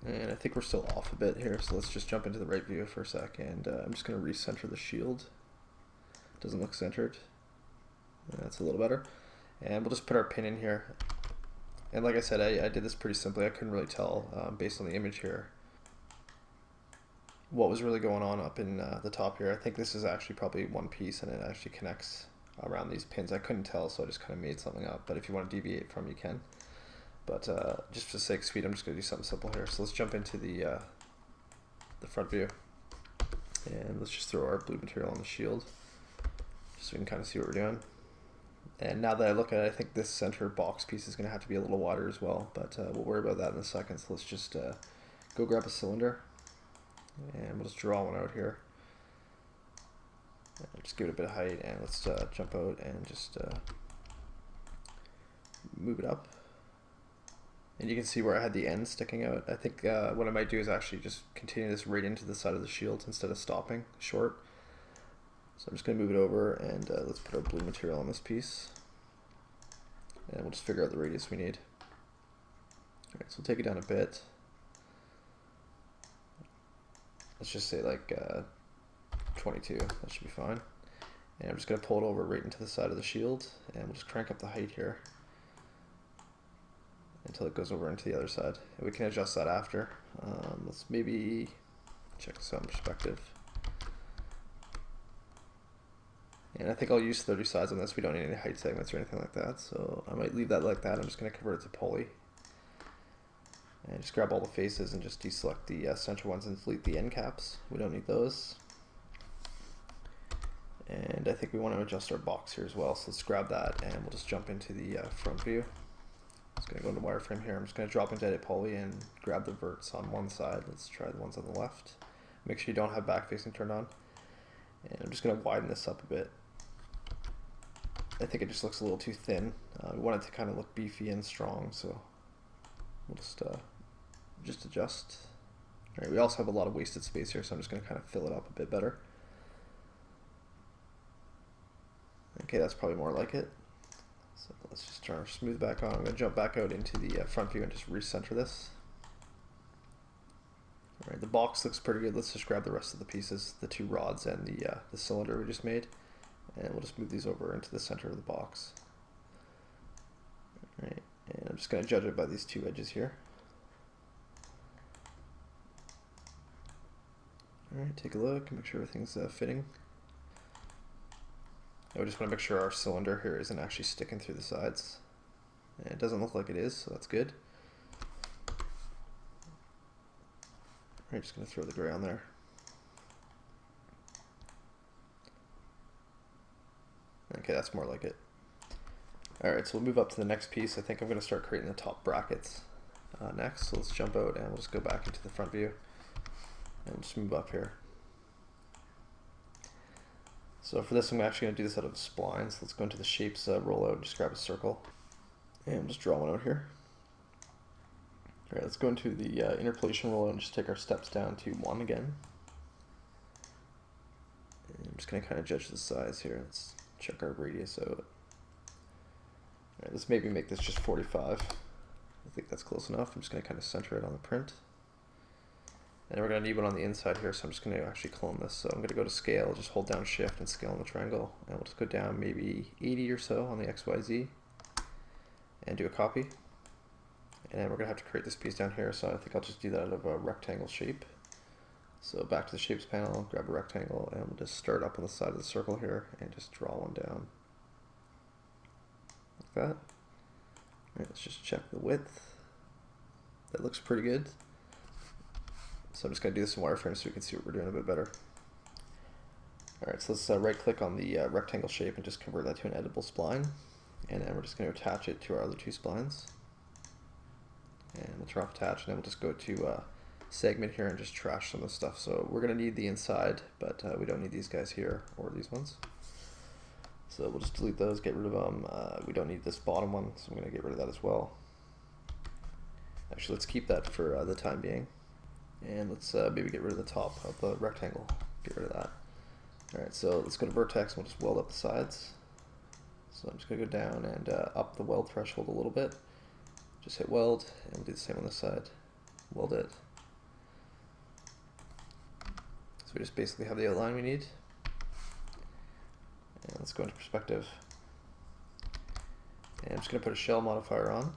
And I think we're still off a bit here, so let's just jump into the right view for a sec, and I'm just going to recenter the shield. Doesn't look centered. That's a little better. And we'll just put our pin in here. And like I said, I did this pretty simply. I couldn't really tell based on the image here what was really going on up in the top here. I think this is actually probably one piece and it actually connects around these pins. I couldn't tell, so I just kind of made something up, but if you want to deviate from, you can. But just for the sake of speed, I'm just going to do something simple here. So let's jump into the front view, and let's just throw our blue material on the shield, just so we can kind of see what we're doing. And now that I look at it, I think this center box piece is going to have to be a little wider as well, but we'll worry about that in a second. So let's just go grab a cylinder, and we'll just draw one out here. And just give it a bit of height, and let's jump out and just move it up. And you can see where I had the end sticking out. I think what I might do is actually just continue this right into the side of the shield instead of stopping short. So I'm just going to move it over, and let's put our blue material on this piece. And we'll just figure out the radius we need. Alright, so we'll take it down a bit. Let's just say like 22, that should be fine. And I'm just going to pull it over right into the side of the shield, and we'll just crank up the height here until it goes over into the other side. And we can adjust that after. Let's maybe check this out in perspective. And I think I'll use 30 sides on this. We don't need any height segments or anything like that, so I might leave that like that. I'm just going to convert it to poly. And just grab all the faces and just deselect the center ones and delete the end caps. We don't need those. And I think we want to adjust our box here as well, so let's grab that and we'll just jump into the front view. I'm just going to go into wireframe here. I'm just going to drop into edit poly and grab the verts on one side. Let's try the ones on the left. Make sure you don't have back facing turned on. And I'm just going to widen this up a bit. I think it just looks a little too thin. We want it to kind of look beefy and strong, so we'll just adjust. All right, we also have a lot of wasted space here, so I'm just going to kind of fill it up a bit better. Okay, that's probably more like it. So let's just turn our smooth back on. I'm going to jump back out into the front view and just recenter this. All right, the box looks pretty good. Let's just grab the rest of the pieces, the two rods and the cylinder we just made, and we'll just move these over into the center of the box. All right, and I'm just going to judge it by these two edges here. All right, take a look and make sure everything's fitting. I just want to make sure our cylinder here isn't actually sticking through the sides. And it doesn't look like it is, so that's good. Alright, just going to throw the gray on there. Okay, that's more like it. Alright, so we'll move up to the next piece. I think I'm going to start creating the top brackets next. So let's jump out and we'll just go back into the front view. And we'll just move up here. So for this, I'm actually going to do this out of splines. Let's go into the shapes rollout and just grab a circle. And we'll just draw one out here. Alright, let's go into the interpolation rollout and just take our steps down to 1 again. And I'm just going to kind of judge the size here. Let's check our radius out. Alright, let's maybe make this just 45. I think that's close enough. I'm just going to kind of center it on the print. And we're going to need one on the inside here, so I'm just going to actually clone this. So I'm going to go to scale, just hold down shift and scale on the triangle. And we'll just go down maybe 80 or so on the XYZ and do a copy. And we're going to have to create this piece down here, so I think I'll just do that out of a rectangle shape. So back to the shapes panel, grab a rectangle, and we'll just start up on the side of the circle here and just draw one down. Like that. All right, let's just check the width. That looks pretty good. So I'm just going to do this in wireframe so we can see what we're doing a bit better. Alright, so let's right click on the rectangle shape and just convert that to an editable spline. And then we're just going to attach it to our other two splines. And we'll turn off attach, and then we'll just go to segment here and just trash some of the stuff. So we're going to need the inside, but we don't need these guys here or these ones. So we'll just delete those, get rid of them. We don't need this bottom one, so I'm going to get rid of that as well. Actually, let's keep that for the time being. And let's maybe get rid of the top of the rectangle. Get rid of that. Alright, so let's go to vertex and we'll just weld up the sides. So I'm just going to go down and up the weld threshold a little bit. Just hit weld, and we'll do the same on this side. Weld it. we just basically have the outline we need. And let's go into perspective. And I'm just going to put a shell modifier on.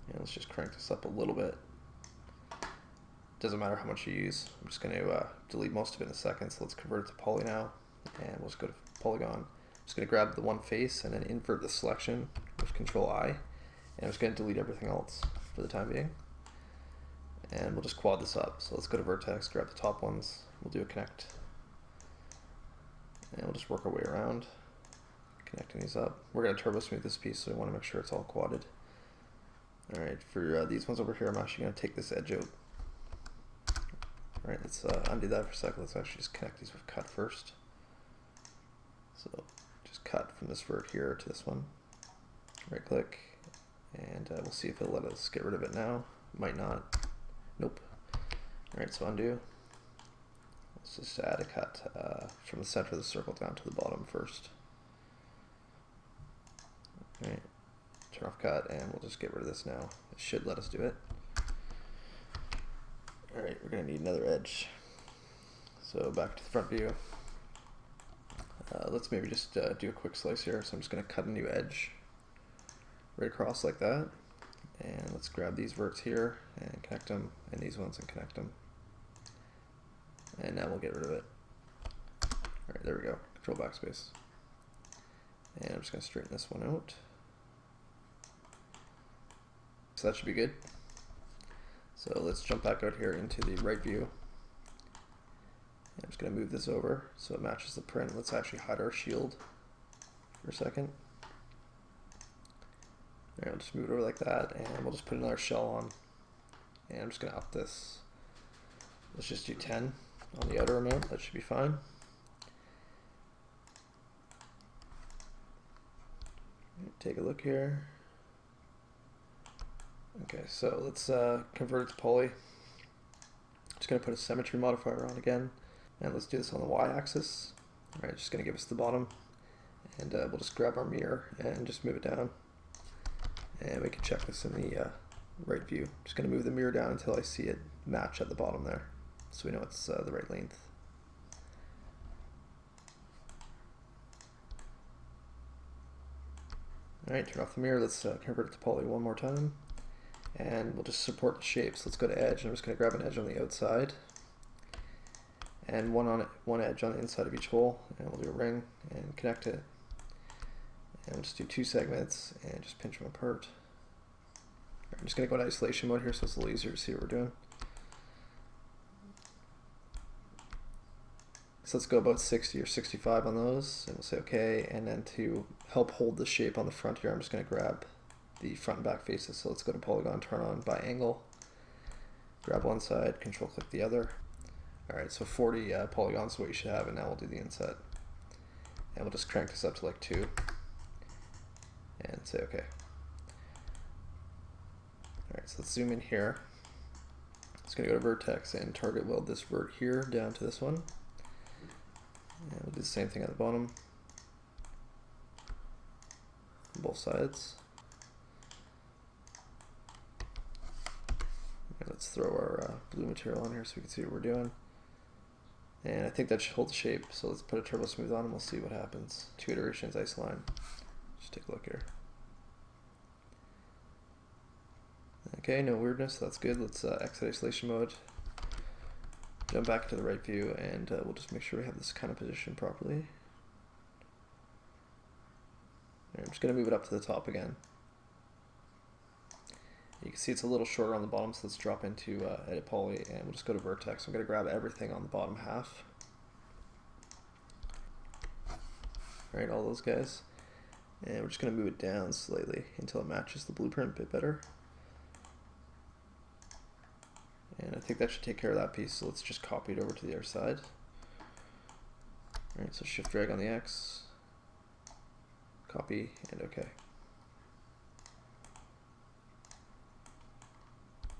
And let's just crank this up a little bit. Doesn't matter how much you use. I'm just going to delete most of it in a second. So let's convert it to poly now. And we'll just go to polygon. I'm just going to grab the one face and then invert the selection with Control I. And I'm just going to delete everything else for the time being. And we'll just quad this up. So let's go to vertex, grab the top ones. We'll do a connect. And we'll just work our way around, connecting these up. We're going to turbo smooth this piece, so we want to make sure it's all quadded. Alright, for these ones over here, I'm actually going to take this edge out. Alright, let's undo that for a second. Let's actually just connect these with cut first. So just cut from this vert here to this one. Right click, and we'll see if it'll let us get rid of it now. Might not. Nope. Alright, so undo. Let's just add a cut from the center of the circle down to the bottom first. Alright, turn off cut, and we'll just get rid of this now. It should let us do it. Alright, we're going to need another edge. So back to the front view. Let's maybe just do a quick slice here. So I'm just going to cut a new edge right across like that. And let's grab these verts here and connect them, and these ones and connect them. And now we'll get rid of it. Alright, there we go. Control backspace. And I'm just going to straighten this one out. So that should be good. So let's jump back out here into the right view. And I'm just going to move this over so it matches the print. Let's actually hide our shield for a second. Alright, I'll just move it over like that, and we'll just put another shell on. And I'm just going to up this. Let's just do 10 on the outer amount. That should be fine. Take a look here. Okay, so let's convert it to poly. Just going to put a symmetry modifier on again, and let's do this on the y-axis. Alright, just going to give us the bottom, and we'll just grab our mirror and just move it down. And we can check this in the right view. Just going to move the mirror down until I see it match at the bottom there, so we know it's the right length. Alright, turn off the mirror. Let's convert it to poly one more time. And we'll just support the shapes. Let's go to edge, and I'm just going to grab an edge on the outside. And one edge on the inside of each hole. And we'll do a ring and connect it. And we'll just do 2 segments and just pinch them apart. I'm just going to go to isolation mode here so it's a little easier to see what we're doing. So let's go about 60 or 65 on those, and we'll say OK. And then to help hold the shape on the front here, I'm just going to grab the front and back faces. So let's go to polygon, turn on by angle, grab one side, control click the other. Alright, so 40 polygons is what you should have, and now we'll do the inset. And we'll just crank this up to like 2 and say OK. Alright, so let's zoom in here. It's going to go to vertex and target weld this vert here down to this one. And we'll do the same thing at the bottom on both sides. And let's throw our blue material on here so we can see what we're doing. And I think that should hold the shape, so let's put a turbo smooth on and we'll see what happens. 2 iterations, isoline. Just take a look here. Okay, no weirdness, that's good. Let's exit isolation mode. Jump back to the right view, and we'll just make sure we have this kind of positioned properly. And I'm just going to move it up to the top again. You can see it's a little shorter on the bottom, so let's drop into edit poly, and we'll just go to vertex. I'm going to grab everything on the bottom half. Alright, all those guys. And we're just going to move it down slightly until it matches the blueprint a bit better. And I think that should take care of that piece, so let's just copy it over to the other side. Alright, so shift drag on the X, copy, and OK.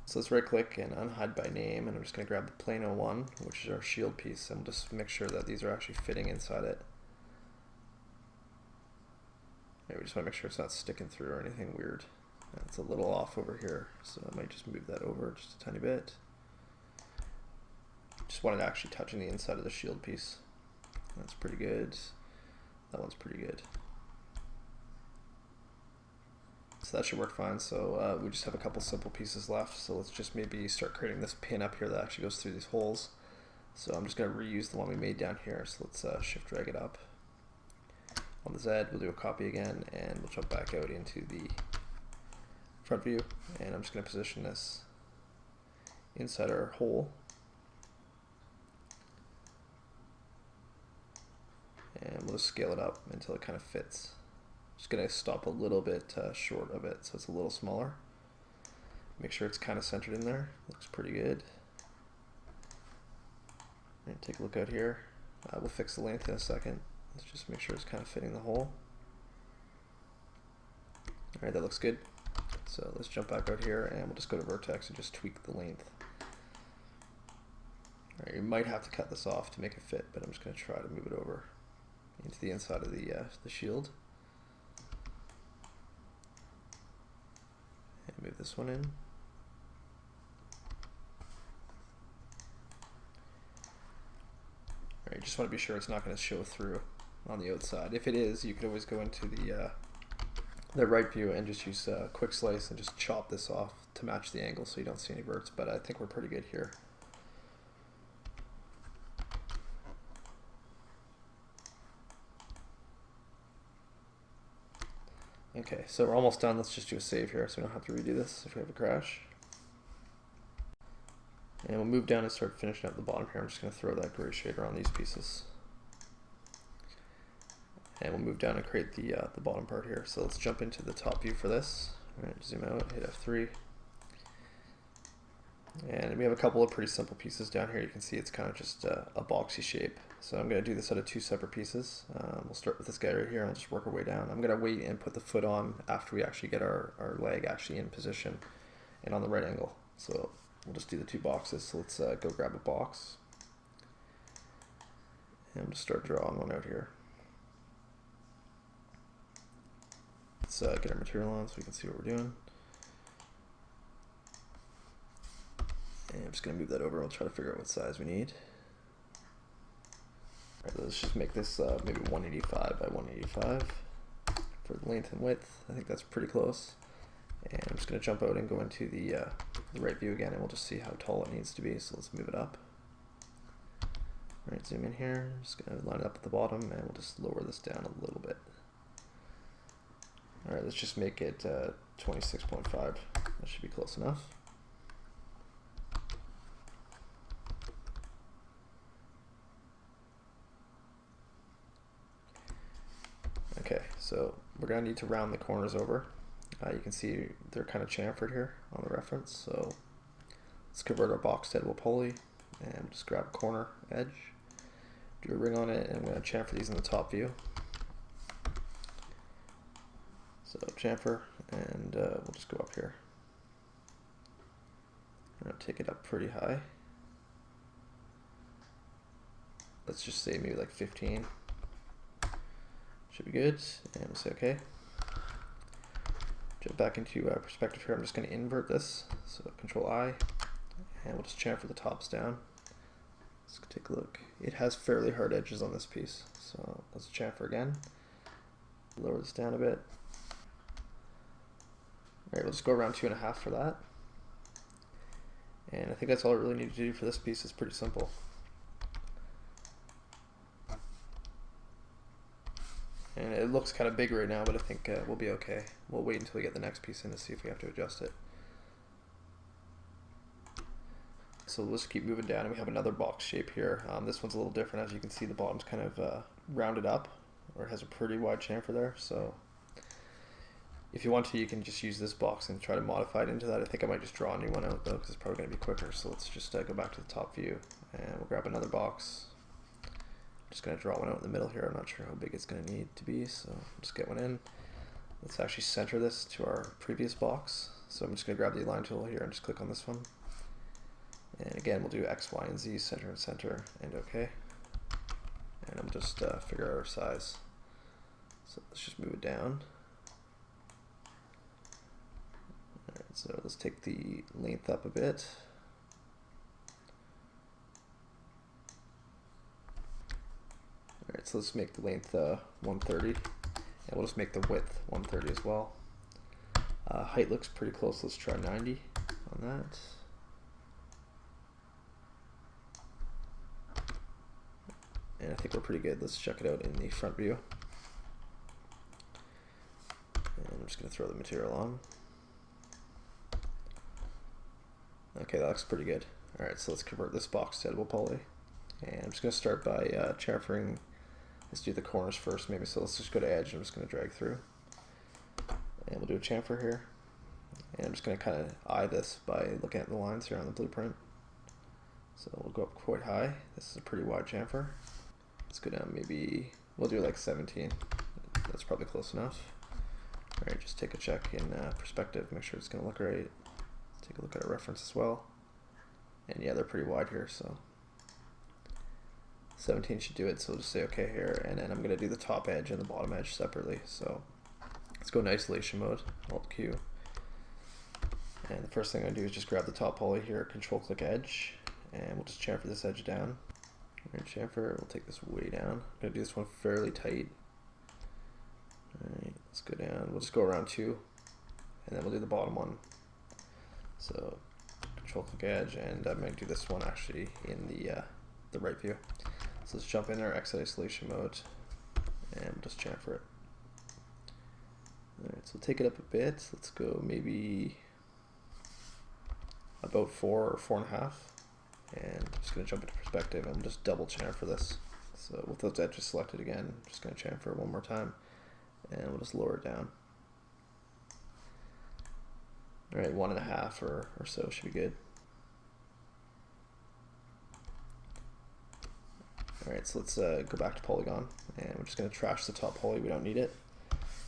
So let's right click and unhide by name, and I'm just going to grab the plane 01, which is our shield piece, and we'll just make sure that these are actually fitting inside it. And we just want to make sure it's not sticking through or anything weird. It's a little off over here, so I might just move that over just a tiny bit. Just wanted to actually touching the inside of the shield piece. That's pretty good. That one's pretty good. So that should work fine. So we just have a couple simple pieces left. So let's just maybe start creating this pin up here that actually goes through these holes. So I'm just going to reuse the one we made down here. So let's shift drag it up. On the Z, we'll do a copy again, and we'll jump back out into the front view. And I'm just going to position this inside our hole. And we'll just scale it up until it kind of fits. Just going to stop a little bit short of it, so it's a little smaller. Make sure it's kind of centered in there. Looks pretty good. And take a look out here. We'll fix the length in a second. Let's just make sure it's kind of fitting the hole. Alright, that looks good. So let's jump back out here and we'll just go to vertex and just tweak the length. Alright, you might have to cut this off to make it fit, but I'm just going to try to move it over into the inside of the shield. And move this one in. Alright, you just want to be sure it's not going to show through on the outside. If it is, you could always go into the right view and just use a quick slice and just chop this off to match the angle so you don't see any verts, but I think we're pretty good here. Okay, so we're almost done. Let's just do a save here so we don't have to redo this if we have a crash. And we'll move down and start finishing up the bottom here. I'm just going to throw that gray shader on these pieces. And we'll move down and create the bottom part here. So let's jump into the top view for this. All right, zoom out, hit F3. And we have a couple of pretty simple pieces down here. You can see it's kind of just a boxy shape. So I'm going to do this out of two separate pieces. We'll start with this guy right here and we'll just work our way down. I'm going to wait and put the foot on after we actually get our leg actually in position and on the right angle. So we'll just do the two boxes. So let's go grab a box. And we'll just start drawing one out here. Let's get our material on so we can see what we're doing. And I'm just going to move that over. We'll try to figure out what size we need. All right, let's just make this maybe 185 by 185 for the length and width. I think that's pretty close. And I'm just going to jump out and go into the right view again, and we'll just see how tall it needs to be. So let's move it up. All right, zoom in here. Just going to line it up at the bottom, and we'll just lower this down a little bit. All right, let's just make it 26.5. That should be close enough. Okay, so we're going to need to round the corners over. You can see they're kind of chamfered here on the reference. So let's convert our box to editable poly and just grab a corner edge, do a ring on it, and I'm going to chamfer these in the top view. So chamfer, and we'll just go up here. I'm going to take it up pretty high. Let's just say maybe like 15. Should be good, and we'll say okay. Jump back into perspective here. I'm just going to invert this, so Control I, and we'll just chamfer the tops down. Let's take a look. It has fairly hard edges on this piece, so let's chamfer again. Lower this down a bit. Alright, we'll just go around 2.5 for that. And I think that's all I really need to do for this piece. It's pretty simple. And it looks kind of big right now, but I think we'll be okay. We'll wait until we get the next piece in to see if we have to adjust it. So we'll just keep moving down, and we have another box shape here. This one's a little different. As you can see, the bottom's kind of rounded up, or it has a pretty wide chamfer there. So if you want to, you can just use this box and try to modify it into that. I think I might just draw a new one out though, because it's probably going to be quicker. So let's just go back to the top view, and we'll grab another box. Just going to draw one out in the middle here. I'm not sure how big it's going to need to be, so just get one in. Let's actually center this to our previous box. So I'm just going to grab the align tool here and just click on this one. And again, we'll do X, Y, and Z, center and center, and OK. And I'm just figure out our size. So let's just move it down. Alright, so let's take the length up a bit. Alright, so let's make the length 130, and we'll just make the width 130 as well. Height looks pretty close, let's try 90 on that. And I think we're pretty good. Let's check it out in the front view. And I'm just going to throw the material on. Okay, that looks pretty good. Alright, so let's convert this box to editable poly. And I'm just going to start by chamfering. Let's do the corners first maybe. So let's just go to edge. I'm just going to drag through. And we'll do a chamfer here. And I'm just going to kind of eye this by looking at the lines here on the blueprint. So we'll go up quite high. This is a pretty wide chamfer. Let's go down maybe, we'll do like 17. That's probably close enough. Alright, just take a check in perspective, make sure it's going to look right. Take a look at our reference as well. And yeah, they're pretty wide here, so 17 should do it, so we'll just say okay here. And then I'm going to do the top edge and the bottom edge separately. So let's go in isolation mode, Alt Q. And the first thing I'm going to do is just grab the top poly here, control click edge, and we'll just chamfer this edge down. Alright, chamfer, we'll take this way down. I'm going to do this one fairly tight. Alright, let's go down. We'll just go around 2, and then we'll do the bottom one. So control click edge, and I'm going to do this one actually in the right view. So let's jump in our exit isolation mode, and we'll just chamfer it. Alright, so we'll take it up a bit. Let's go maybe about 4 or 4.5. And I'm just going to jump into perspective and we'll just double chamfer this. So with those edges selected again, I'm just going to chamfer one more time and we'll just lower it down. Alright, 1.5 or so should be good. Alright, so let's go back to polygon, and we're just going to trash the top poly, we don't need it.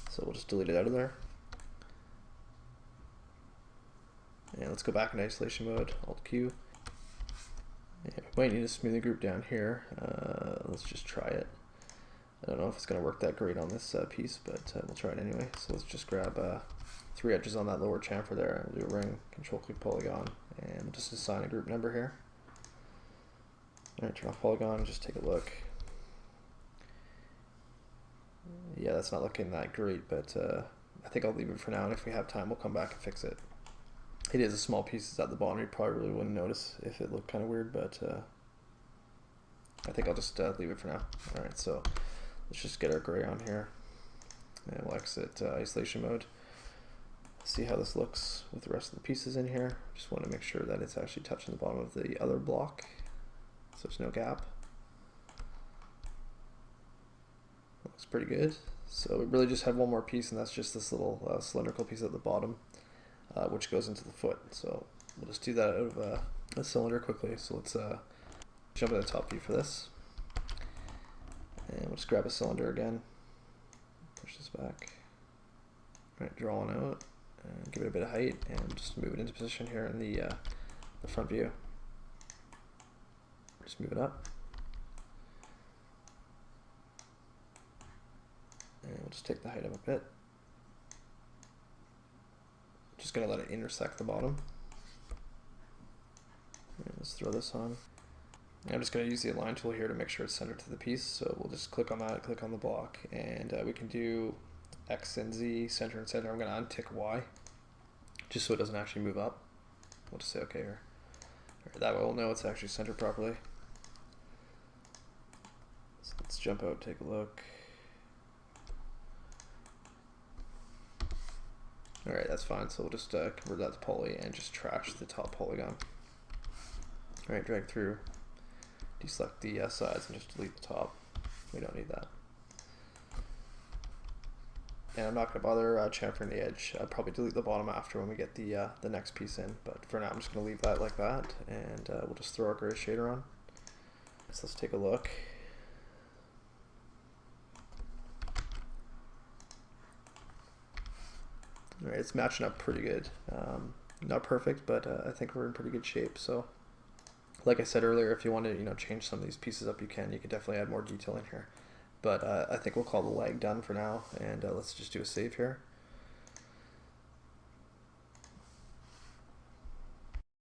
So we'll just delete it out of there. And let's go back in isolation mode, Alt Q. Yeah, we might need a smoothing group down here. Let's just try it. I don't know if it's going to work that great on this piece, but we'll try it anyway. So let's just grab 3 edges on that lower chamfer there, and we'll do a ring, control click polygon, and we'll just assign a group number here. Alright, turn off polygon, just take a look. Yeah, that's not looking that great, but I think I'll leave it for now, and if we have time, we'll come back and fix it. It is a small piece, it's at the bottom, you probably really wouldn't notice if it looked kind of weird, but I think I'll just leave it for now. Alright, so let's just get our gray on here, and we'll exit isolation mode. See how this looks with the rest of the pieces in here. Just want to make sure that it's actually touching the bottom of the other block, so there's no gap. Looks pretty good. So we really just have one more piece, and that's just this little cylindrical piece at the bottom, which goes into the foot. So we'll just do that out of a cylinder quickly. So let's jump to the top view for this, and we'll just grab a cylinder again, push this back. All right, draw one out, and give it a bit of height, and just move it into position here in the front view. Just move it up, and we'll just take the height up a bit. Just gonna let it intersect the bottom. And let's throw this on. And I'm just gonna use the align tool here to make sure it's centered to the piece. So we'll just click on that, click on the block, and we can do X and Z, center and center. I'm gonna untick Y, just so it doesn't actually move up. We'll just say okay here. Right, that way we'll know it's actually centered properly. So let's jump out, take a look. Alright, that's fine. So we'll just convert that to poly and just trash the top polygon. Alright, drag through, deselect the sides, and just delete the top. We don't need that. And I'm not going to bother chamfering the edge. I'll probably delete the bottom after when we get the next piece in. But for now, I'm just going to leave that like that, and we'll just throw our gray shader on. So let's take a look. Alright, it's matching up pretty good. Not perfect, but I think we're in pretty good shape. So, like I said earlier, if you want to change some of these pieces up, you can. You could definitely add more detail in here. But I think we'll call the leg done for now, and let's just do a save here.